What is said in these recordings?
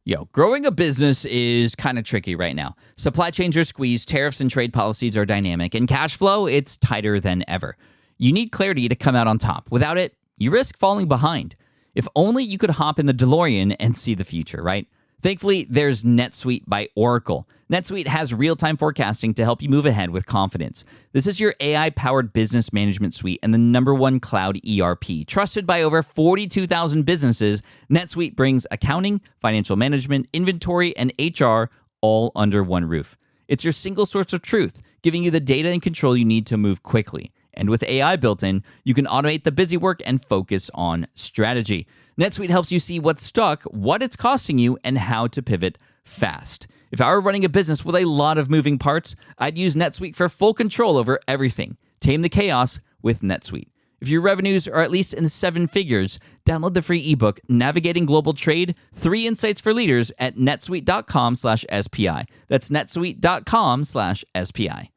Yo, growing a business is kind of tricky right now. Supply chains are squeezed, tariffs and trade policies are dynamic, and cash flow, it's tighter than ever. You need clarity to come out on top. Without it, you risk falling behind. If only you could hop in the DeLorean and see the future, right? Thankfully, there's NetSuite by Oracle. NetSuite has real-time forecasting to help you move ahead with confidence. This is your AI-powered business management suite and the #1 cloud ERP. Trusted by over 42,000 businesses, NetSuite brings accounting, financial management, inventory, and HR all under one roof. It's your single source of truth, giving you the data and control you need to move quickly. And with AI built in, you can automate the busy work and focus on strategy. NetSuite helps you see what's stuck, what it's costing you, and how to pivot fast. If I were running a business with a lot of moving parts, I'd use NetSuite for full control over everything. Tame the chaos with NetSuite. If your revenues are at least in 7 figures, download the free ebook, Navigating Global Trade, 3 Insights for Leaders at netsuite.com/SPI. That's netsuite.com/SPI.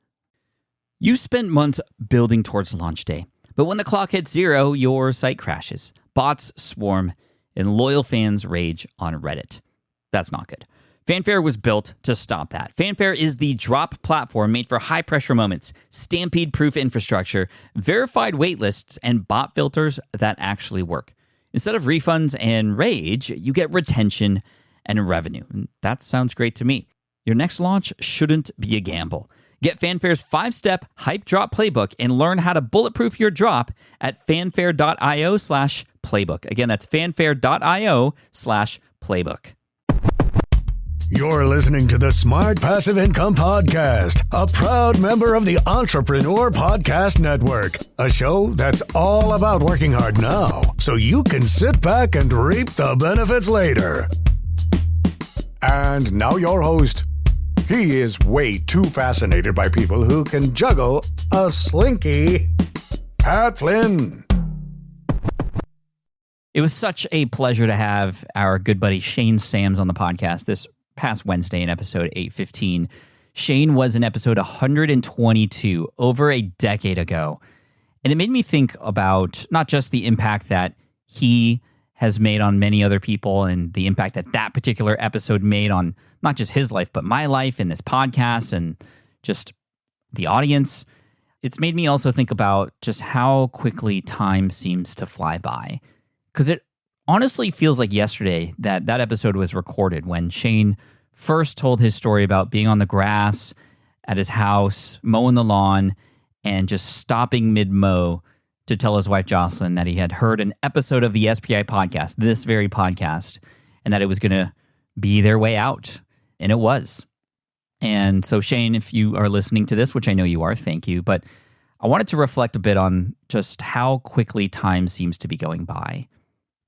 You spent months building towards launch day, but when the clock hits 0, your site crashes. Bots swarm, and loyal fans rage on Reddit. That's not good. Fanfare was built to stop that. Fanfare is the drop platform made for high-pressure moments, stampede-proof infrastructure, verified waitlists, and bot filters that actually work. Instead of refunds and rage, you get retention and revenue. And that sounds great to me. Your next launch shouldn't be a gamble. Get Fanfare's 5-step hype drop playbook and learn how to bulletproof your drop at fanfare.io/playbook. Again, that's fanfare.io/playbook. You're listening to the Smart Passive Income Podcast, a proud member of the Entrepreneur Podcast Network, a show that's all about working hard now so you can sit back and reap the benefits later. And now your host. He is way too fascinated by people who can juggle a slinky, Pat Flynn. It was such a pleasure to have our good buddy Shane Sams on the podcast this past Wednesday in episode 815. Shane was in episode 122 over a decade ago. And it made me think about not just the impact that he has made on many other people and the impact that that particular episode made on not just his life, but my life and this podcast and just the audience. It's made me also think about just how quickly time seems to fly by. Because it honestly feels like yesterday that episode was recorded when Shane first told his story about being on the grass at his house, mowing the lawn, and just stopping mid-mow to tell his wife Jocelyn that he had heard an episode of the SPI podcast, this very podcast, and that it was going to be their way out. And it was. And so Shane, if you are listening to this, which I know you are, thank you. But I wanted to reflect a bit on just how quickly time seems to be going by.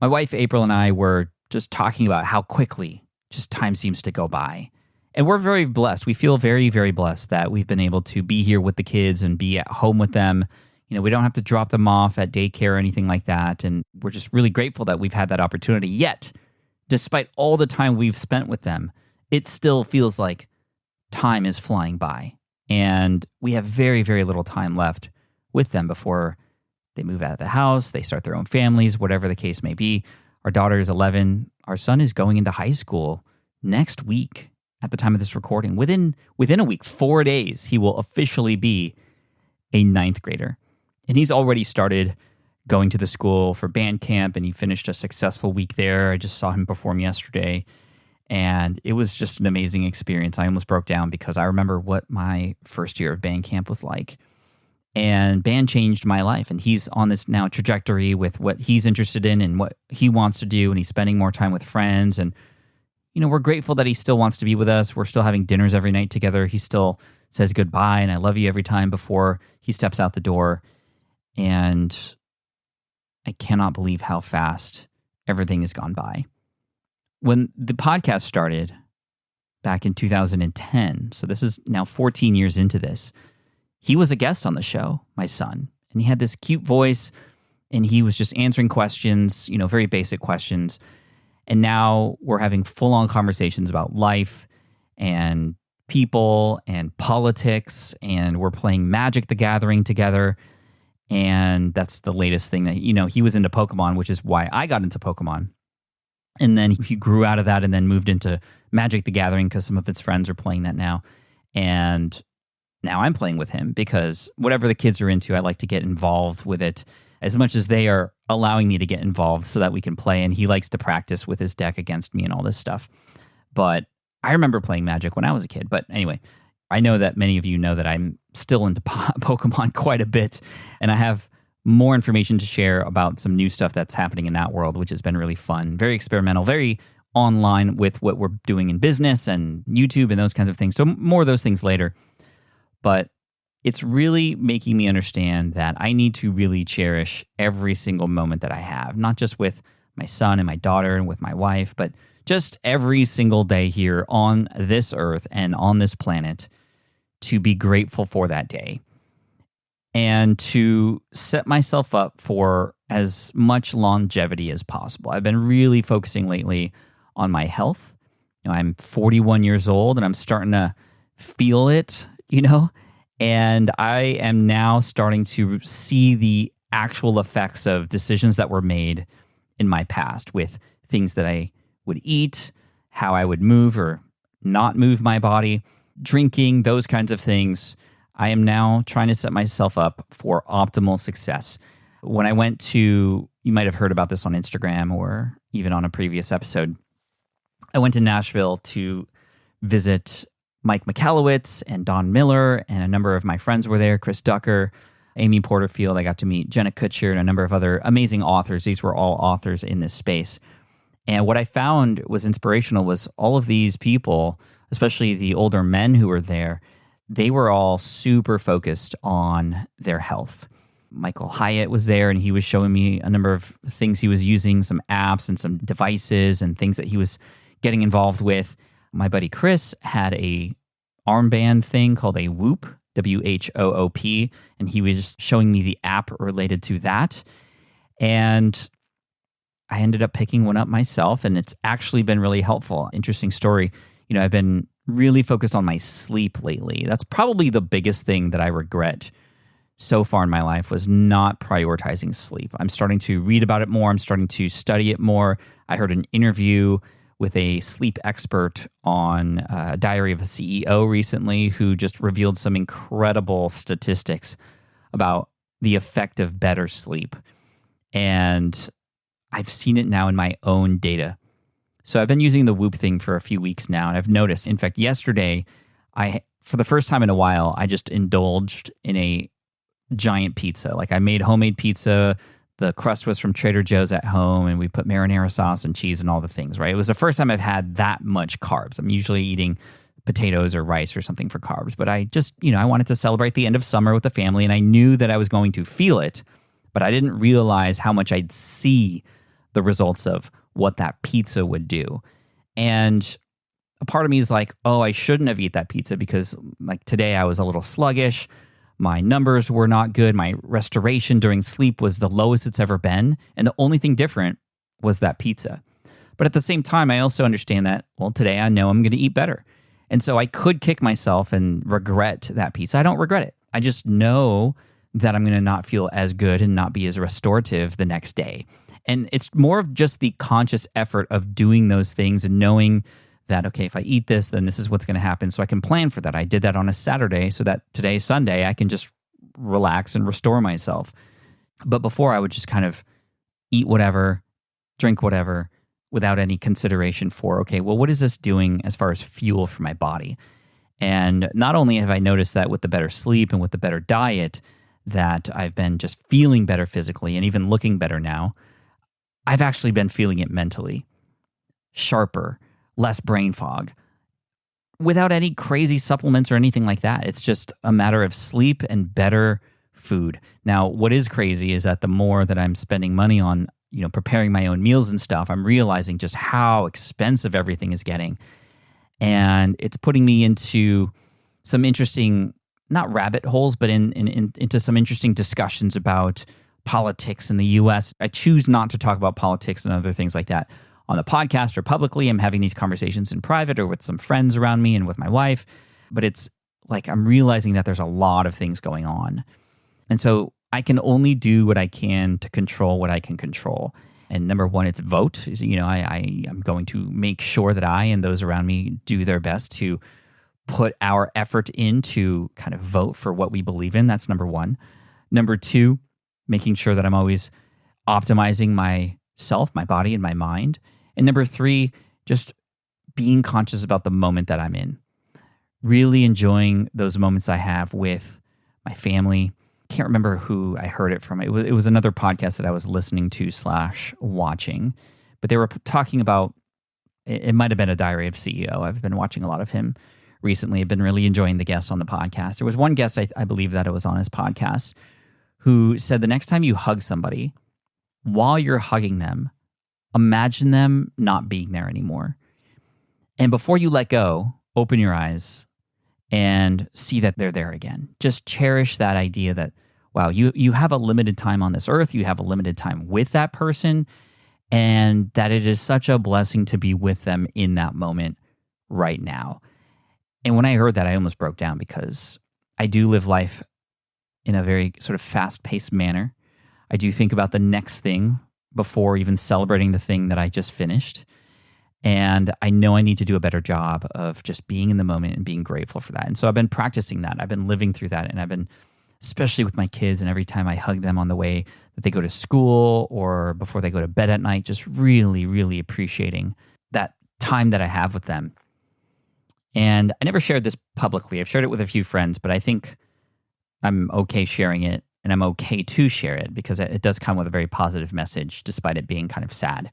My wife April and I were just talking about how quickly just time seems to go by. And we're very blessed. We feel very, very blessed that we've been able to be here with the kids and be at home with them. You know, we don't have to drop them off at daycare or anything like that. And we're just really grateful that we've had that opportunity. Yet, despite all the time we've spent with them, it still feels like time is flying by. And we have very, very little time left with them before they move out of the house, they start their own families, whatever the case may be. Our daughter is 11. Our son is going into high school next week at the time of this recording. Within a week, 4 days, he will officially be a 9th grader. And he's already started going to the school for band camp, and he finished a successful week there. I just saw him perform yesterday, and it was just an amazing experience. I almost broke down because I remember what my first year of band camp was like. And band changed my life, and he's on this now trajectory with what he's interested in and what he wants to do, and he's spending more time with friends. And, you know, we're grateful that he still wants to be with us. We're still having dinners every night together. He still says goodbye and I love you every time before he steps out the door. And I cannot believe how fast everything has gone by. When the podcast started back in 2010, so this is now 14 years into this, he was a guest on the show, my son, and he had this cute voice, and he was just answering questions, you know, very basic questions. And now we're having full-on conversations about life and people and politics, and we're playing Magic the Gathering together. And that's the latest thing that, you know, he was into Pokemon, which is why I got into Pokemon. And then he grew out of that and then moved into Magic the Gathering because some of his friends are playing that now. And now I'm playing with him because whatever the kids are into, I like to get involved with it as much as they are allowing me to get involved so that we can play. And he likes to practice with his deck against me and all this stuff. But I remember playing Magic when I was a kid. But anyway, I know that many of you know that I'm still into Pokemon quite a bit. And I have more information to share about some new stuff that's happening in that world, which has been really fun, very experimental, very online with what we're doing in business and YouTube and those kinds of things. So more of those things later. But it's really making me understand that I need to really cherish every single moment that I have, not just with my son and my daughter and with my wife, but just every single day here on this earth and on this planet, to be grateful for that day and to set myself up for as much longevity as possible. I've been really focusing lately on my health. I'm 41 years old and I'm starting to feel it, and I am now starting to see the actual effects of decisions that were made in my past with things that I would eat, how I would move or not move my body, drinking, those kinds of things. I am now trying to set myself up for optimal success. When I went to, you might have heard about this on Instagram or even on a previous episode, I went to Nashville to visit Mike Michalowicz and Don Miller, and a number of my friends were there, Chris Ducker, Amy Porterfield. I got to meet Jenna Kutcher and a number of other amazing authors. These were all authors in this space. And what I found was inspirational was all of these people, especially the older men who were there, they were all super focused on their health. Michael Hyatt was there, and he was showing me a number of things he was using, some apps and some devices and things that he was getting involved with. My buddy Chris had a armband thing called a Whoop, WHOOP, and he was showing me the app related to that. And I ended up picking one up myself, and it's actually been really helpful. Interesting story. I've been really focused on my sleep lately. That's probably the biggest thing that I regret so far in my life, was not prioritizing sleep. I'm starting to read about it more. I'm starting to study it more. I heard an interview with a sleep expert on Diary of a CEO recently who just revealed some incredible statistics about the effect of better sleep. And I've seen it now in my own data. So I've been using the Whoop thing for a few weeks now, and I've noticed, in fact, yesterday, for the first time in a while, I just indulged in a giant pizza. Like, I made homemade pizza. The crust was from Trader Joe's at home, and we put marinara sauce and cheese and all the things, right? It was the first time I've had that much carbs. I'm usually eating potatoes or rice or something for carbs, but I just, I wanted to celebrate the end of summer with the family, and I knew that I was going to feel it, but I didn't realize how much I'd see the results of what that pizza would do. And a part of me is like, oh, I shouldn't have eaten that pizza because, like, today I was a little sluggish. My numbers were not good. My restoration during sleep was the lowest it's ever been. And the only thing different was that pizza. But at the same time, I also understand that, well, today I know I'm going to eat better. And so I could kick myself and regret that pizza. I don't regret it. I just know that I'm going to not feel as good and not be as restorative the next day. And it's more of just the conscious effort of doing those things and knowing that, okay, if I eat this, then this is what's going to happen. So I can plan for that. I did that on a Saturday so that today, Sunday, I can just relax and restore myself. But before, I would just kind of eat whatever, drink whatever, without any consideration for, okay, well, what is this doing as far as fuel for my body? And not only have I noticed that with the better sleep and with the better diet, that I've been just feeling better physically and even looking better now, I've actually been feeling it mentally. Sharper, less brain fog, without any crazy supplements or anything like that. It's just a matter of sleep and better food. Now, what is crazy is that the more that I'm spending money on, preparing my own meals and stuff, I'm realizing just how expensive everything is getting. And it's putting me into some interesting, not rabbit holes, but into some interesting discussions about politics in the U.S. I choose not to talk about politics and other things like that on the podcast or publicly. I'm having these conversations in private or with some friends around me and with my wife. But it's like I'm realizing that there's a lot of things going on. And so I can only do what I can to control what I can control. And number one, it's vote. I'm going to make sure that I and those around me do their best to put our effort in to kind of vote for what we believe in. That's number one. Number two, making sure that I'm always optimizing myself, my body, and my mind. And number three, just being conscious about the moment that I'm in. Really enjoying those moments I have with my family. Can't remember who I heard it from. It was another podcast that I was listening to / watching, but they were talking about, it might have been a Diary of CEO. I've been watching a lot of him recently. I've been really enjoying the guests on the podcast. There was one guest, I believe that it was on his podcast, who said the next time you hug somebody, while you're hugging them, imagine them not being there anymore. And before you let go, open your eyes and see that they're there again. Just cherish that idea that, wow, you have a limited time on this earth, you have a limited time with that person, and that it is such a blessing to be with them in that moment right now. And when I heard that, I almost broke down because I do live life in a very sort of fast-paced manner. I do think about the next thing before even celebrating the thing that I just finished. And I know I need to do a better job of just being in the moment and being grateful for that. And so I've been practicing that. I've been living through that. And I've been, especially with my kids, and every time I hug them on the way that they go to school or before they go to bed at night, just really, really appreciating that time that I have with them. And I never shared this publicly. I've shared it with a few friends, but I think I'm okay sharing it, and I'm okay to share it because it does come with a very positive message despite it being kind of sad.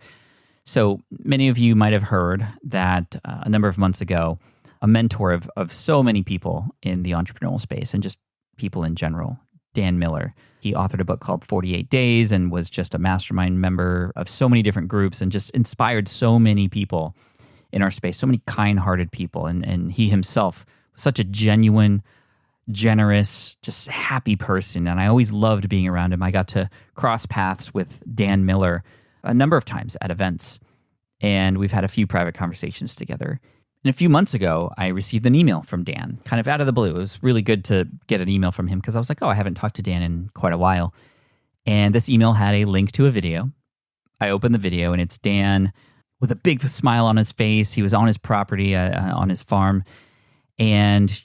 So many of you might have heard that a number of months ago, a mentor of so many people in the entrepreneurial space and just people in general, Dan Miller, he authored a book called 48 Days and was just a mastermind member of so many different groups and just inspired so many people in our space, so many kind-hearted people. And he himself was such a genuine, generous, just happy person. And I always loved being around him. I got to cross paths with Dan Miller a number of times at events, and we've had a few private conversations together. And a few months ago, I received an email from Dan, kind of out of the blue. It was really good to get an email from him because I was like, oh, I haven't talked to Dan in quite a while. And this email had a link to a video. I opened the video, and it's Dan with a big smile on his face. He was on his property, on his farm, and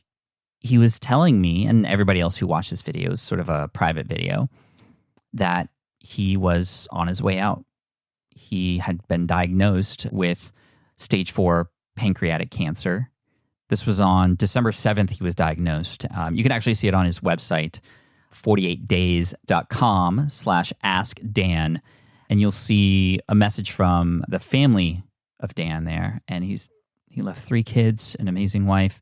he was telling me, and everybody else who watched this video, is sort of a private video, that he was on his way out. He had been diagnosed with stage 4 pancreatic cancer. This was on December 7th, he was diagnosed. You can actually see it on his website, 48days.com/askdan. And you'll see a message from the family of Dan there. And he left 3 kids, an amazing wife.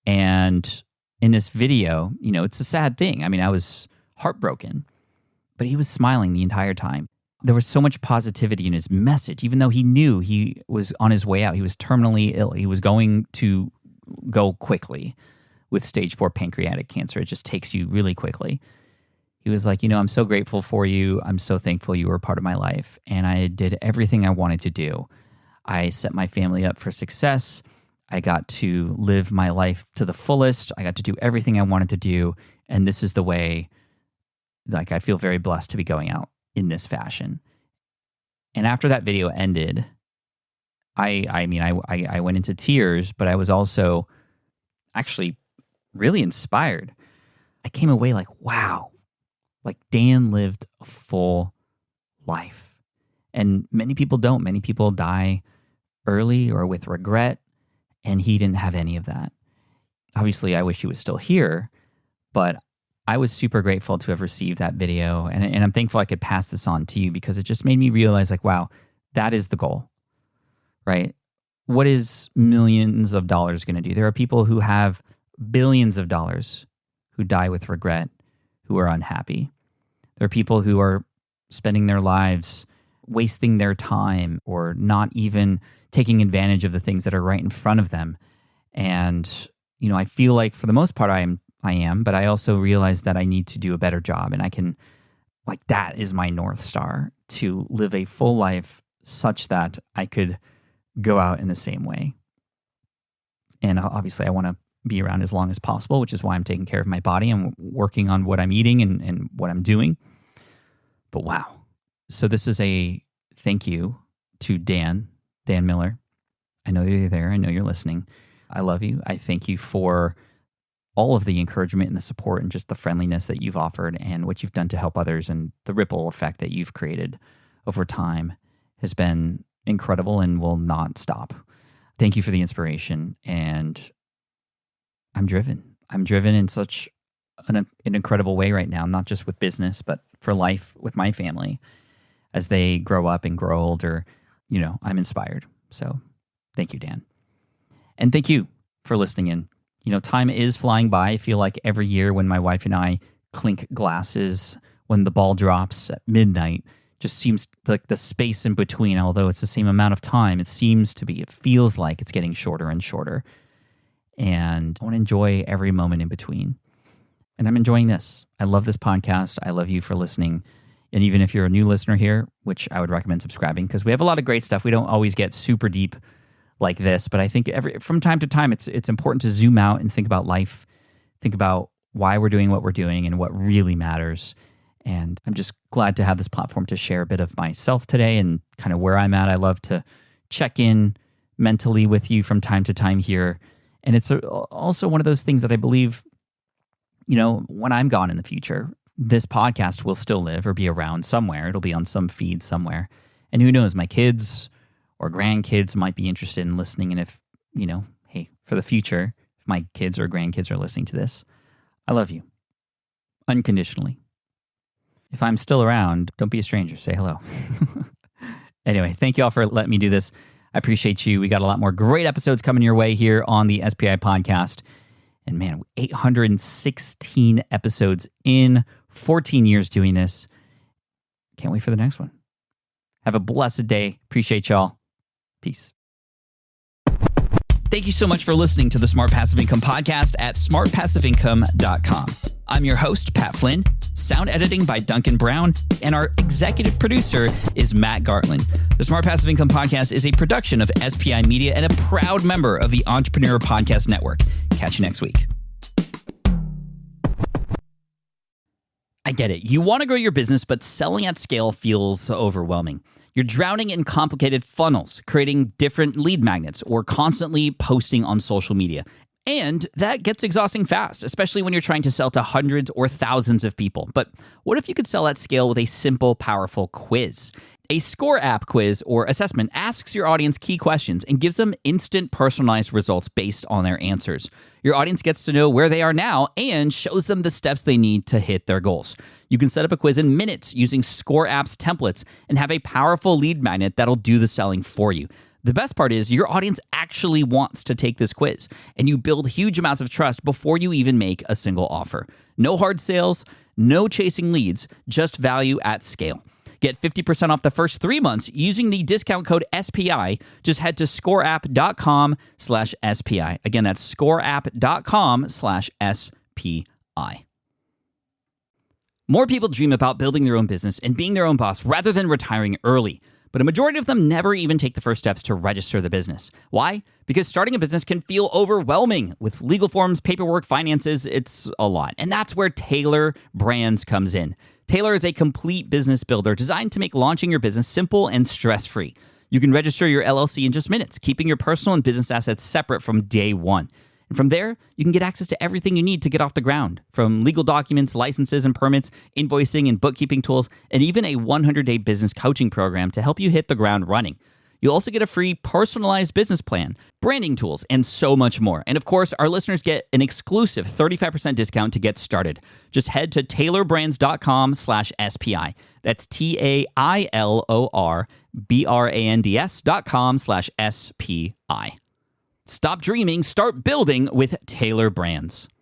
And in this video, it's a sad thing. I mean, I was heartbroken, but he was smiling the entire time. There was so much positivity in his message, even though he knew he was on his way out. He was terminally ill. He was going to go quickly with stage 4 pancreatic cancer. It just takes you really quickly. He was like, I'm so grateful for you. I'm so thankful you were a part of my life. And I did everything I wanted to do. I set my family up for success. I got to live my life to the fullest. I got to do everything I wanted to do. And this is the way, I feel very blessed to be going out in this fashion. And after that video ended, I went into tears, but I was also actually really inspired. I came away like, wow, Dan lived a full life. And many people don't. Many people die early or with regret, and he didn't have any of that. Obviously, I wish he was still here, but I was super grateful to have received that video, and I'm thankful I could pass this on to you because it just made me realize, wow, that is the goal, right? What is millions of dollars going to do? There are people who have billions of dollars who die with regret, who are unhappy. There are people who are spending their lives wasting their time or not even taking advantage of the things that are right in front of them. And, I feel like for the most part I am, but I also realize that I need to do a better job. And I can, that is my North Star, to live a full life such that I could go out in the same way. And obviously I want to be around as long as possible, which is why I'm taking care of my body and working on what I'm eating and what I'm doing. But wow. So this is a thank you to Dan Miller. I know you're there. I know you're listening. I love you. I thank you for all of the encouragement and the support and just the friendliness that you've offered and what you've done to help others, and the ripple effect that you've created over time has been incredible and will not stop. Thank you for the inspiration. And I'm driven. I'm driven in such an incredible way right now, not just with business, but for life with my family. As they grow up and grow older, I'm inspired. So thank you, Dan. And thank you for listening in. Time is flying by. I feel like every year when my wife and I clink glasses, when the ball drops at midnight, just seems like the space in between, although it's the same amount of time, it feels like it's getting shorter and shorter. And I want to enjoy every moment in between. And I'm enjoying this. I love this podcast. I love you for listening. And even if you're a new listener here, which I would recommend subscribing, because we have a lot of great stuff. We don't always get super deep like this, but I think from time to time, it's important to zoom out and think about life, think about why we're doing what we're doing and what really matters. And I'm just glad to have this platform to share a bit of myself today and kind of where I'm at. I love to check in mentally with you from time to time here. And it's also one of those things that I believe, when I'm gone in the future, this podcast will still live or be around somewhere. It'll be on some feed somewhere. And who knows, my kids or grandkids might be interested in listening. And if, hey, for the future, if my kids or grandkids are listening to this, I love you unconditionally. If I'm still around, don't be a stranger. Say hello. Anyway, thank you all for letting me do this. I appreciate you. We got a lot more great episodes coming your way here on the SPI podcast. And man, 816 episodes in 14 years doing this. Can't wait for the next one. Have a blessed day. Appreciate y'all. Peace. Thank you so much for listening to the Smart Passive Income podcast at smartpassiveincome.com. I'm your host, Pat Flynn. Sound editing by Duncan Brown, and our executive producer is Matt Gartland. The Smart Passive Income podcast is a production of SPI Media and a proud member of the Entrepreneur Podcast Network. Catch you next week. I get it. You want to grow your business, but selling at scale feels overwhelming. You're drowning in complicated funnels, creating different lead magnets, or constantly posting on social media. And that gets exhausting fast, especially when you're trying to sell to hundreds or thousands of people. But what if you could sell at scale with a simple, powerful quiz? A score app quiz or assessment asks your audience key questions and gives them instant personalized results based on their answers. Your audience gets to know where they are now and shows them the steps they need to hit their goals. You can set up a quiz in minutes using Score App's templates and have a powerful lead magnet that'll do the selling for you. The best part is your audience actually wants to take this quiz, and you build huge amounts of trust before you even make a single offer. No hard sales, no chasing leads, just value at scale. Get 50% off the first 3 months using the discount code SPI. Just head to scoreapp.com/SPI. Again, that's scoreapp.com/SPI. More people dream about building their own business and being their own boss rather than retiring early. But a majority of them never even take the first steps to register the business. Why? Because starting a business can feel overwhelming. With legal forms, paperwork, finances, it's a lot. And that's where Taylor Brands comes in. Taylor is a complete business builder designed to make launching your business simple and stress-free. You can register your LLC in just minutes, keeping your personal and business assets separate from day one. And from there, you can get access to everything you need to get off the ground, from legal documents, licenses and permits, invoicing and bookkeeping tools, and even a 100-day business coaching program to help you hit the ground running. You'll also get a free personalized business plan, branding tools, and so much more. And of course, our listeners get an exclusive 35% discount to get started. Just head to taylorbrands.com/SPI. That's TAILORBRANDS.com/SPI. Stop dreaming, start building with Taylor Brands.